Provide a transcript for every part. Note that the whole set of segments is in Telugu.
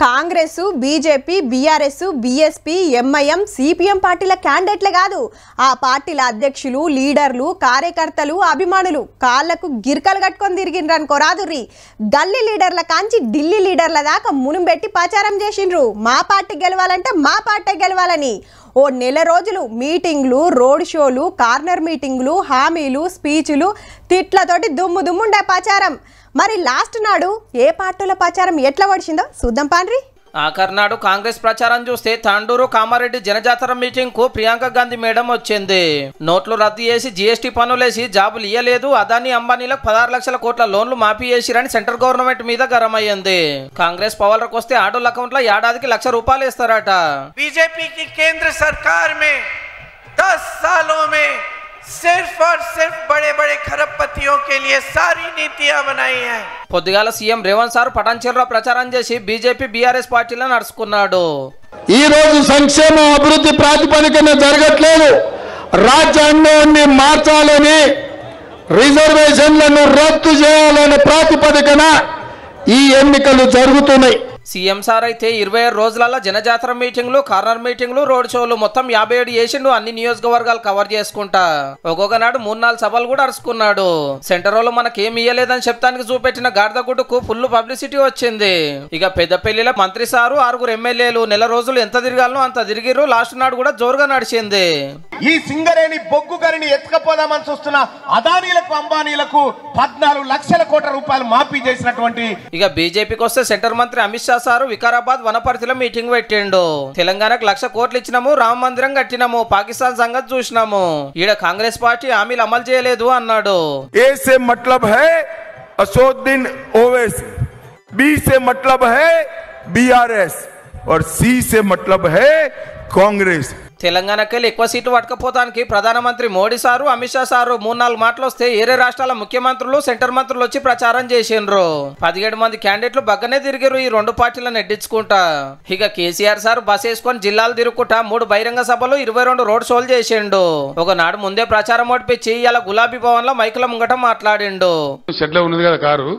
Congress, BJP, BRS, BSP, MIM, CPM పార్టీల క్యాండిడేట్లే కాదు, ఆ పార్టీల అధ్యక్షులు, లీడర్లు, కార్యకర్తలు, అభిమానులు కాళ్లకు గిర్కలు కట్టుకొని తిరిగిండ్రనుకోరాదుర్రి. గల్లీ లీడర్ల కాంచి ఢిల్లీ లీడర్ల దాకా మునుంబెట్టి ప్రచారం చేసిండ్రు. మా పార్టీ గెలవాలంటే మా పార్టీ గెలవాలని. ఓ నెల రోజులు మీటింగ్లు, రోడ్ షోలు, కార్నర్ మీటింగ్లు, హామీలు, స్పీచ్లు, తిట్లతోటి దుమ్ము దుమ్ముండే ప్రచారం. మరి లాస్ట్ నాడు ఏ పార్టీల ప్రచారం ఎట్లా పడిచిందో చూద్దాం పాండ్రి. ఆఖరినాడు కాంగ్రెస్ ప్రచారం చూస్తే తాండూరు కామారెడ్డి జనజాతర మీటింగ్ కు ప్రియాంక గాంధీ మేడం వచ్చింది. నోట్లు రద్దు చేసి జీఎస్టీ పన్నులేసి జాబులు ఇయ్యలేదు, అదానీ అంబానీలకు 16 లక్షల కోట్ల లోన్లు మాఫీ చేసిరని సెంట్రల్ గవర్నమెంట్ మీద గరమయ్యింది. కాంగ్రెస్ పవర్లకు వస్తే ఆటోల అకౌంట్ లో ఏడాదికి ₹1,00,000 రూపాయలు ఇస్తారట. बीजेपी केंद्र सरकार में 10 सालों में सिर्फ और सिर्फ बड़े बड़े खरबपतियों के लिए सारी नीतियां बनाई हैं. పొద్దుగాల సీఎం రేవంత్ సార్ పటాన్చెరులో ప్రచారం చేసి బీజేపీ బీఆర్ఎస్ పార్టీలో నడుచుకున్నాడు. ఈ రోజు సంక్షేమ అభివృద్ధి ప్రాతిపదికన జరగట్లేదు, రాజ్యాంగాన్ని మార్చాలని, రిజర్వేషన్లను రద్దు చేయాలనే ప్రాతిపదికన ఈ ఎన్నికలు జరుగుతున్నాయి. సీఎం సార్ అయితే 27 రోజులలో జనజాతర మీటింగ్లు, కార్నర్ మీటింగ్లు, రోడ్ షోలు మొత్తం 57 చేసిండు. అన్ని నియోజకవర్గాలు కవర్ చేసుకుంటా ఒక్కొక్క నాడు 3-4 సభలు కూడా అరుచుకున్నాడు. సెంటర్ లో మనకేమి ఇయ్యలేదని చెప్తానికి చూపెట్టిన గాడిదగుడ్డుకు ఫుల్ పబ్లిసిటీ వచ్చింది. ఇక పెద్దపల్లిలో మంత్రి సారు, 6 ఎమ్మెల్యేలు నెల రోజులు ఎంత తిరగాలనో అంత తిరిగిరు. లాస్ట్ నాడు కూడా జోరుగా నడిచింది. ఈ సింగరేణి బొగ్గు గనిని ఎత్తుకపోదామని చూస్తున్న అదానీలకు, అంబానీలకు 14 లక్షల కోట్ల రూపాయలు మాఫీ చేసినటువంటి. ఇక బీజేపీకి వస్తే సెంటర్ మంత్రి అమిత్ షా సారు వికారాబాద్ వనపర్తిలో మీటింగ్ పెట్టిండు. తెలంగాణకు 1,00,000 కోట్లు ఇచ్చినాము, రామ మందిరం కట్టినాము, పాకిస్తాన్ సంగతి చూసినాము, ఈడ కాంగ్రెస్ పార్టీ హామీలు అమలు చేయలేదు అన్నాడు. ए से मतलब है असदुद्दीन ओवैसी, बी से मतलब है बीआरएस और सी से मतलब है कांग्रेस. తెలంగాణకెళ్ళి ఎక్కువ సీట్లు పట్టుకపోతానికి ప్రధానమంత్రి మోడీ సారు, అమిత్ షా సారు 3-4 మాటలు వస్తే ఏరే రాష్ట్రాల ముఖ్యమంత్రులు, సెంటర్ మంత్రులు వచ్చి ప్రచారం చేసిండ్రు. 17 మంది క్యాండిడేట్లు బగ్గనే తిరిగిరు ఈ రెండు పార్టీలను నెడ్డించుకుంటా. ఇక కేసీఆర్ సార్ బస్ వేసుకొని జిల్లాలు తిరుగుకుంటా 3 బహిరంగ సభలు, 22 రోడ్ షోలు చేసిండు. ఒకనాడు ముందే ప్రచారం ఓడిపించి ఇలా గులాబీ భవన్ లో మైకుల ముంగట మాట్లాడిండు. షెడ్ లో ఉన్నది కదా కారు,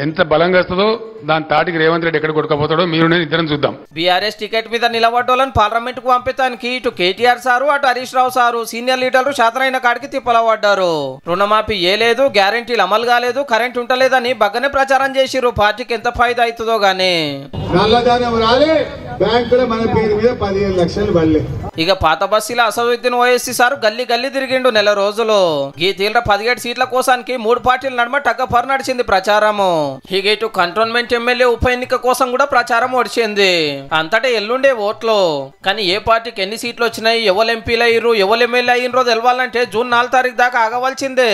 ఎంత బలంగా వస్తుందో దాని తాటికి రేవంత్ రెడ్డి ఎక్కడ కొట్టుకపోతాడో మీరు నేను ఇద్దరం చూద్దాం. బీఆర్ఎస్ టికెట్ మీద నిలబడ్డోళ్ళని పార్లమెంట్ కు పంపించడానికి ఇటు కేటీఆర్ సారు, అటు హరీష్ రావు సారు సీనియర్ లీడర్లు శాతనైన కాడికి తిప్పలబడ్డారు. రుణమాఫీ ఏలేదు, గ్యారెంటీలు అమలు కాలేదు, కరెంట్ ఉంటలేదని బగ్గనే ప్రచారం చేసిరు. పార్టీకి ఎంత ఫైదా అవుతుందో గానీ. ఇక పాత బస్సులో అసదుద్దీన్ ఓవైసీ సారు గల్లీ గల్లీ తిరిగిండు నెల రోజులు. ఈ తీవ్ర 17 సీట్ల కోసానికి 3 పార్టీల నడుమ టక్కపర్ నడిచింది ప్రచారము. ఇక ఇటు కంటోన్మెంట్ ఎమ్మెల్యే ఉప ఎన్నిక కోసం కూడా ప్రచారం ఒడిచింది. అంతటా ఎల్లుండే ఓట్లు. కానీ ఏ పార్టీకి ఎన్ని సీట్లు వచ్చినాయి, ఎవరు ఎంపీలు అయ్యారు, ఎవరు ఎమ్మెల్యే అయ్యిండ్రో తెలవాలంటే జూన్ 4 తారీఖు దాకా ఆగవలసిందే.